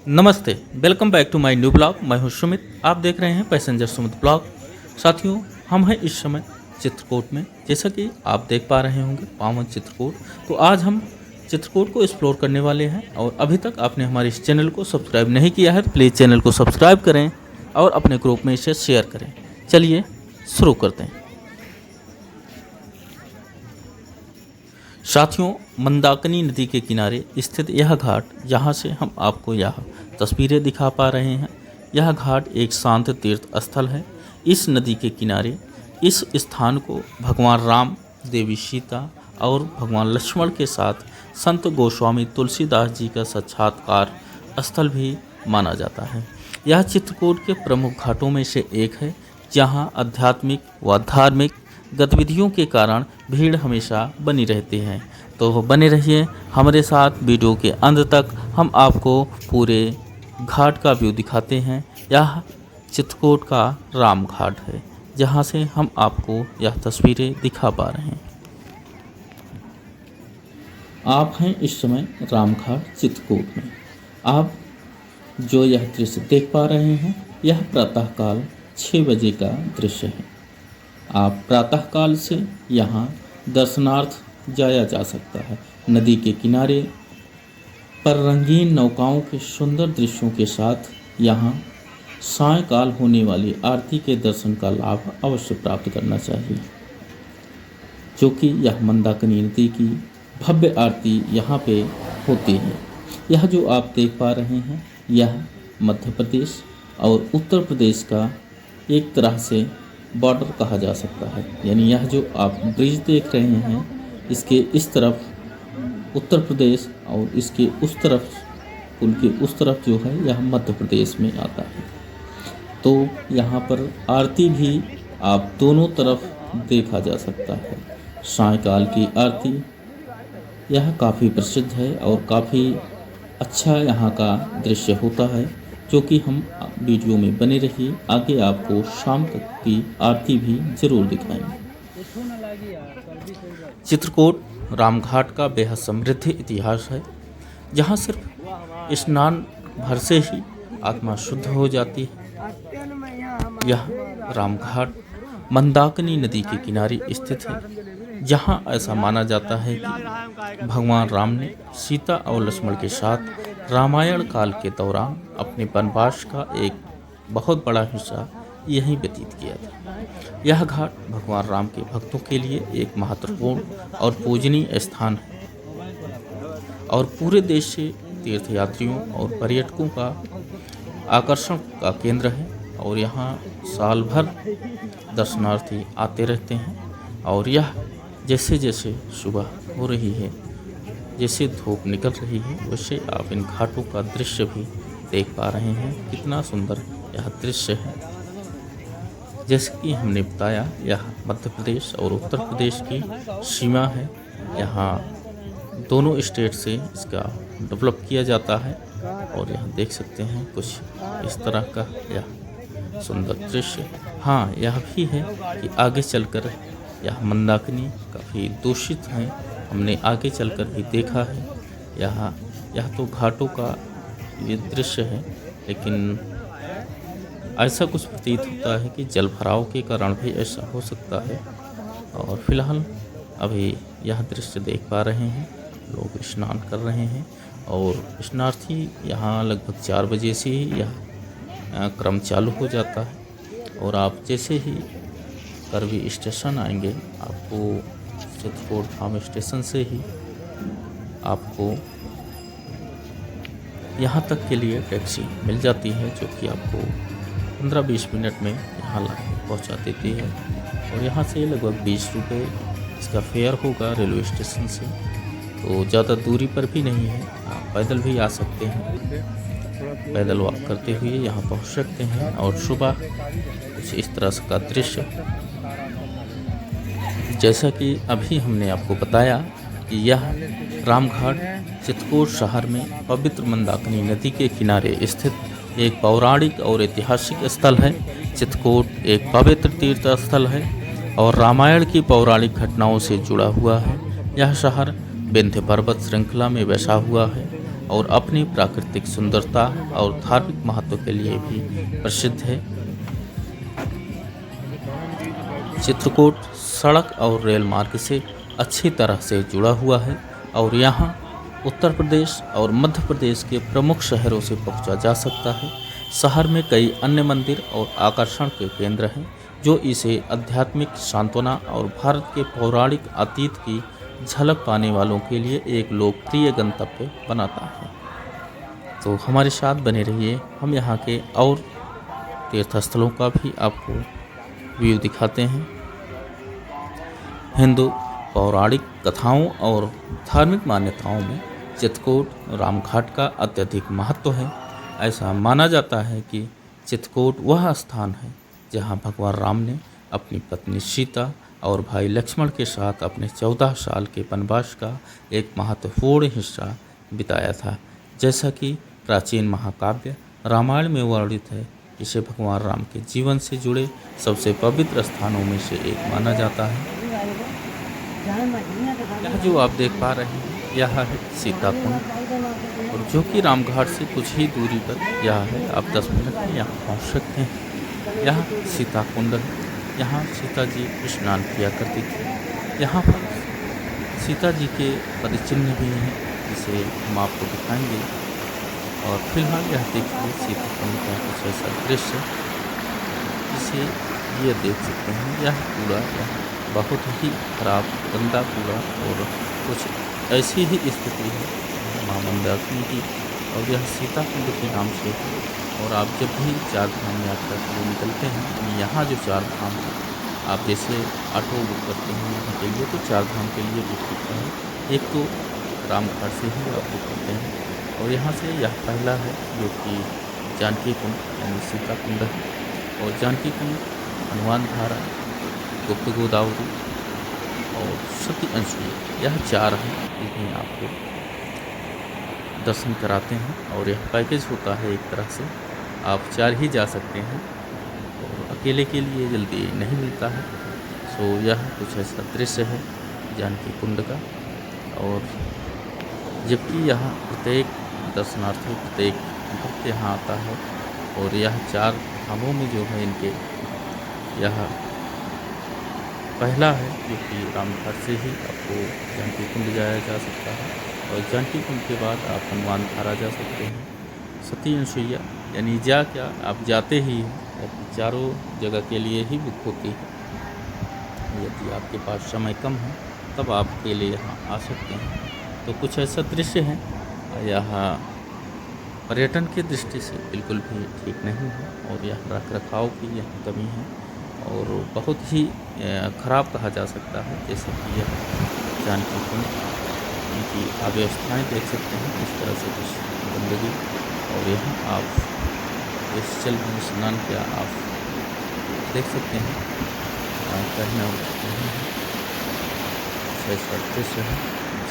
नमस्ते, welcome back to my new blog. मैं हूं सुमित। आप देख रहे हैं पैसेंजर सुमित ब्लॉग। साथियों, हम हैं इस समय चित्रकूट में। जैसा कि आप देख पा रहे होंगे पावन चित्रकूट। तो आज हम चित्रकूट को एक्सप्लोर करने वाले हैं। और अभी तक आपने हमारे इस चैनल को सब्सक्राइब नहीं किया है तो प्लीज़ चैनल को सब्सक्राइब करें और अपने ग्रुप में इसे शेयर करें। चलिए शुरू करते हैं। साथियों, मंदाकिनी नदी के किनारे स्थित यह घाट, जहाँ से हम आपको यह तस्वीरें दिखा पा रहे हैं, यह घाट एक शांत तीर्थ स्थल है। इस नदी के किनारे इस स्थान को भगवान राम, देवी सीता और भगवान लक्ष्मण के साथ संत गोस्वामी तुलसीदास जी का साक्षात्कार स्थल भी माना जाता है। यह चित्रकूट के प्रमुख घाटों में से एक है, जहाँ आध्यात्मिक व धार्मिक गतिविधियों के कारण भीड़ हमेशा बनी रहती है। तो बने रहिए हमारे साथ। वीडियो के अंत तक हम आपको पूरे घाट का व्यू दिखाते हैं। यह चित्रकूट का राम घाट है, जहां से हम आपको यह तस्वीरें दिखा पा रहे हैं। आप हैं इस समय राम घाट चित्रकूट में। आप जो यह दृश्य देख पा रहे हैं, यह प्रातःकाल 6 बजे का दृश्य है। आप प्रातःकाल से यहाँ दर्शनार्थ जाया जा सकता है। नदी के किनारे पर रंगीन नौकाओं के सुंदर दृश्यों के साथ यहाँ सायंकाल होने वाली आरती के दर्शन का लाभ अवश्य प्राप्त करना चाहिए, जो कि यह मंदाकिनी नदी की भव्य आरती यहाँ पे होती है। यह जो आप देख पा रहे हैं, यह मध्य प्रदेश और उत्तर प्रदेश का एक तरह से बॉर्डर कहा जा सकता है। यानी यह जो आप ब्रिज देख रहे हैं, इसके इस तरफ उत्तर प्रदेश और इसके उस तरफ, पुल के उस तरफ जो है, यह मध्य प्रदेश में आता है। तो यहाँ पर आरती भी आप दोनों तरफ देखा जा सकता है। सायंकाल की आरती यह काफ़ी प्रसिद्ध है और काफ़ी अच्छा यहाँ का दृश्य होता है, जो कि हम वीडियो में बने रहिए। आगे आपको शाम तक की आरती भी जरूर दिखाएंगे। चित्रकूट रामघाट का बेहद समृद्ध इतिहास है, जहाँ सिर्फ स्नान भर से ही आत्मा शुद्ध हो जाती है। यह रामघाट मंदाकिनी नदी के किनारे स्थित है, जहाँ ऐसा माना जाता है कि भगवान राम ने सीता और लक्ष्मण के साथ रामायण काल के दौरान अपने वनवास का एक बहुत बड़ा हिस्सा यहीं व्यतीत किया था। यह घाट भगवान राम के भक्तों के लिए एक महत्वपूर्ण और पूजनीय स्थान है और पूरे देश से तीर्थयात्रियों और पर्यटकों का आकर्षण का केंद्र है। और यहाँ साल भर दर्शनार्थी आते रहते हैं। और यह जैसे जैसे सुबह हो रही है, जैसे धूप निकल रही है, वैसे आप इन घाटों का दृश्य भी देख पा रहे हैं। कितना सुंदर यह दृश्य है। जैसे कि हमने बताया, यह मध्य प्रदेश और उत्तर प्रदेश की सीमा है। यहाँ दोनों स्टेट से इसका डेवलप किया जाता है। और यहाँ देख सकते हैं कुछ इस तरह का यह सुंदर दृश्य। हाँ, यह भी है कि आगे चलकर यह मंदाकिनी काफ़ी दूषित है। हमने आगे चलकर भी देखा है। यह तो घाटों का ये दृश्य है, लेकिन ऐसा कुछ प्रतीत होता है कि जल भराव के कारण भी ऐसा हो सकता है। और फिलहाल अभी यह दृश्य देख पा रहे हैं, लोग स्नान कर रहे हैं। और स्नानार्थी यहाँ लगभग 4 बजे से ही यह क्रम चालू हो जाता है। और आप जैसे ही करवी स्टेशन आएंगे, आपको चित्रकूट धाम स्टेशन से ही आपको यहाँ तक के लिए टैक्सी मिल जाती है, जो कि आपको 15-20 मिनट में यहाँ लाके पहुँचा देती है। और यहाँ से लगभग 20 रुपये इसका फेयर होगा रेलवे स्टेशन से। तो ज़्यादा दूरी पर भी नहीं है, आप पैदल भी आ सकते हैं। पैदल वॉक करते हुए यहाँ पहुँच सकते हैं। और सुबह कुछ इस तरह का दृश्य, जैसा कि अभी हमने आपको बताया कि यह रामघाट चित्रकूट शहर में पवित्र मंदाकिनी नदी के किनारे स्थित एक पौराणिक और ऐतिहासिक स्थल है। चित्रकूट एक पवित्र तीर्थ स्थल है और रामायण की पौराणिक घटनाओं से जुड़ा हुआ है। यह शहर विंध्य पर्वत श्रृंखला में बसा हुआ है, और अपनी प्राकृतिक सुंदरता और धार्मिक महत्व के लिए भी प्रसिद्ध है। चित्रकूट सड़क और रेल मार्ग से अच्छी तरह से जुड़ा हुआ है और यहाँ उत्तर प्रदेश और मध्य प्रदेश के प्रमुख शहरों से पहुँचा जा सकता है। शहर में कई अन्य मंदिर और आकर्षण के केंद्र हैं जो इसे आध्यात्मिक सांत्वना और भारत के पौराणिक अतीत की झलक पाने वालों के लिए एक लोकप्रिय गंतव्य बनाता है। तो हमारे साथ बने रहिए, हम यहाँ के और तीर्थस्थलों का भी आपको व्यू दिखाते हैं। हिंदू पौराणिक कथाओं और धार्मिक मान्यताओं में चित्रकूट रामघाट का अत्यधिक महत्व है। ऐसा माना जाता है कि चित्रकूट वह स्थान है जहां भगवान राम ने अपनी पत्नी सीता और भाई लक्ष्मण के साथ अपने 14 साल के वनवास का एक महत्वपूर्ण हिस्सा बिताया था। जैसा कि प्राचीन महाकाव्य रामायण में वर्णित है, इसे भगवान राम के जीवन से जुड़े सबसे पवित्र स्थानों में से एक माना जाता है। यह जो आप देख पा रहे हैं यह है सीता कुंड, और जो कि रामघाट से कुछ ही दूरी पर यह है। आप 10 मिनट में यहाँ पहुँच सकते हैं। यह सीता कुंड है, यहाँ सीता जी स्नान किया करती थी। यहाँ पर सीता जी के पदचिन्ह भी हैं, जिसे हम आपको दिखाएंगे। और फिलहाल यह देखिए सीता कुंड का कुछ ऐसा दृश्य, जिसे ये देख सकते हैं। यह कूड़ा बहुत ही खराब गंदा कूड़ा और कुछ ऐसी ही स्थिति है माँ मंदाकिनी की, और यह सीता कुंड के नाम से है। और आप जब भी 4 धाम यात्रा के लिए निकलते हैं, यहाँ जो 4 धाम है, आप जैसे ऑटो बुक करते हैं यहाँ के लिए, तो 4 धाम के लिए बुक करते हैं। एक तो रामघाट से ही आप बुक करते हैं, और यहाँ से यह पहला है जो कि जानकी कुंड यानी सीता कुंड है। और जानकी कुंड, हनुमान धारा, गुप्त गोदावरी और सती अंशुली, यह 4 हैं जिन्हें आपको दर्शन कराते हैं। और यह पैकेज होता है एक तरह से, आप 4 ही जा सकते हैं और अकेले के लिए जल्दी नहीं मिलता है। सो यह कुछ ऐसा दृश्य है जानकी कुंड का। और जबकि यहाँ प्रत्येक दर्शनार्थी, प्रत्येक भक्त यहाँ आता है, और यह 4 धामों में जो है इनके यह पहला है जो कि रामघाट से ही आपको जानकी कुंड जाया जा सकता है। और जानकी कुंड के बाद आप हनुमान धारा जा सकते हैं। सती अंशुलिया यानी जा क्या, आप जाते ही हैं, चारों जगह के लिए ही बुक होती है। यदि आपके पास समय कम है तब आप अकेले यहाँ आ सकते हैं। तो कुछ ऐसा दृश्य है, यह पर्यटन की दृष्टि से बिल्कुल भी ठीक नहीं है, और यह रख रखाव की यहाँ कमी है और बहुत ही ख़राब कहा जा सकता है। जैसे कि यह जानकी कुंड, इनकी अव्यवस्थाएँ देख सकते हैं, इस तरह से कुछ गंदगी। और यहाँ आप इस जल में स्नान किया, आप देख सकते हैं कहना नहीं है। ऐसा दृश्य है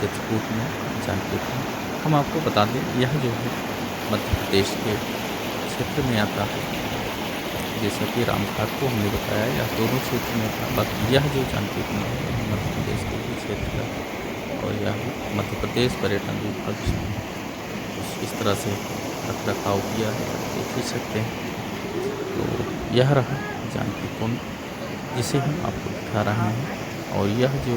चित्रकूट में जानकी कुंड। हम आपको बता दें, यह जो है मध्य प्रदेश के क्षेत्र में आता है। जैसा कि रामघाट को हमने बताया, यह दोनों क्षेत्र में था, बाकी यह जो जानकी कुंड है मध्य प्रदेश के ही क्षेत्र का। और यह मध्य प्रदेश पर्यटन विभाग ने इस तरह से रख रखाव किया है, आप देख ही सकते हैं। तो यह रहा जानकी कुंड, जिसे हम आपको दिखा रहे हैं। और यह जो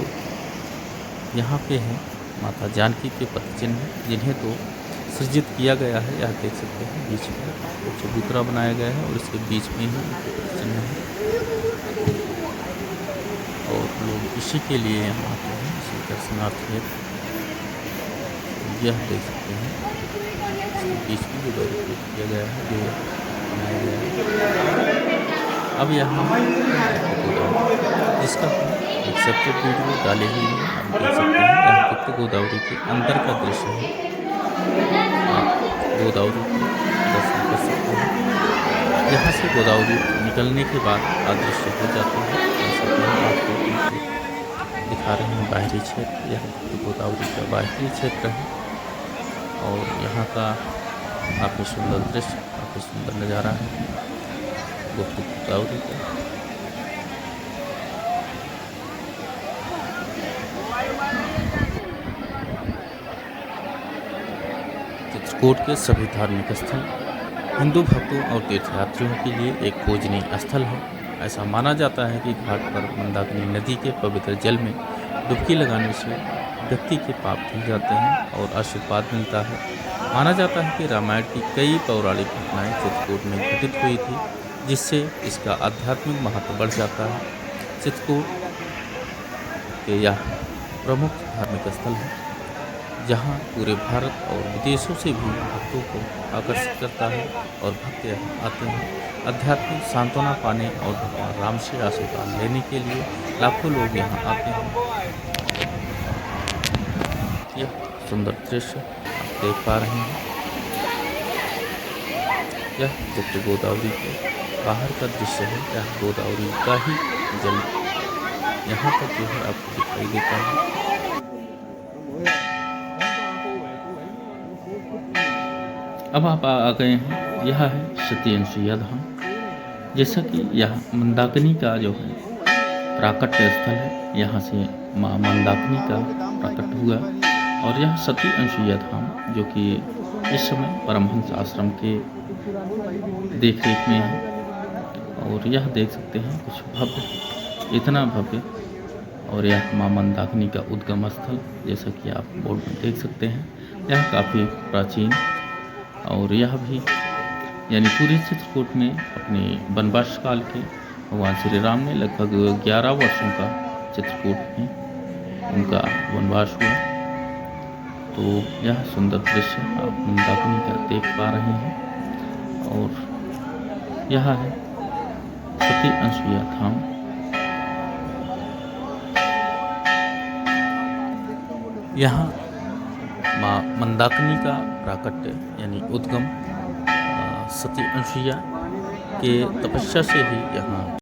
यहाँ पे है माता जानकी के पदचिन्ह, जिन्हें तो सृजित किया गया है। यह देख सकते हैं बीच में एक चबूतरा बनाया गया है और इसके बीच में ही चिन्ह है, और लोग इसी के लिए यहाँ आते हैं, इसी दर्शनार्थी है। यह देख सकते हैं इसके बीच में जो बैरिकेड किया गया है, जो बनाया गया है। अब यहाँ जिसका एक सेपरेट वीडियो डाले हुए हैं, आप देख सकते हैं। यहाँ गुप्त गोदावरी के अंदर का दृश्य है, आप गोदावरी के दर्शन कर सकते हैं। यहाँ से गोदावरी निकलने के बाद अदृश्य हो जाते हैं। जैसा कि हम आपको दिखा रहे हैं बाहरी क्षेत्र, यह गोदावरी का बाहरी क्षेत्र है। और यहाँ का काफ़ी सुंदर दृश्य, काफ़ी सुंदर नज़ारा है गुप्त गोदावरी का। चित्रकूट के सभी धार्मिक स्थल हिंदू भक्तों और तीर्थयात्रियों के लिए एक पूजनीय स्थल है। ऐसा माना जाता है कि घाट पर मंदाकिनी नदी के पवित्र जल में डुबकी लगाने से व्यक्ति के पाप धुल जाते हैं और आशीर्वाद मिलता है। माना जाता है कि रामायण की कई पौराणिक घटनाएं चित्रकूट में घटित हुई थी, जिससे इसका आध्यात्मिक महत्व बढ़ जाता है। चित्रकूट के यह प्रमुख धार्मिक स्थल है, जहां पूरे भारत और विदेशों से भी भक्तों को आकर्षित करता है और भक्त यहाँ आते हैं आध्यात्मिक सांत्वना पाने और भगवान राम से आशीर्वाद लेने के लिए लाखों लोग यहाँ आते हैं। यह सुंदर दृश्य आप देख पा रहे हैं। यह चित्र गोदावरी के बाहर का दृश्य है। यह गोदावरी का ही जल यहाँ तक जो है आपको दिखाई देता है। अब आप आ गए हैं, यह है सती अनसुईया धाम। जैसा कि यह मंदाकिनी का जो है प्राकट्य स्थल है, यहाँ से माँ मंदाकिनी का प्राकट हुआ और यह सती अनसुईया धाम जो कि इस समय परमहंस आश्रम के देखरेख में है। और यह देख सकते हैं कुछ भव्य, इतना भव्य, और यह माँ मंदाकिनी का उद्गम स्थल जैसा कि आप बोर्ड में देख सकते हैं। यह काफ़ी प्राचीन और यह भी यानी पूरे चित्रकूट में अपने वनवास काल के भगवान श्री राम ने लगभग 11 वर्षों का चित्रकूट में उनका वनवास हुआ। तो यह सुंदर दृश्य आप मंदाकिनी का देख पा रहे हैं। और यह है सती अनसुईया धाम। यहाँ माँ मंदाकिनी का प्राकट्य यानी उद्गम सती अनसुईया के तपस्या से ही यहाँ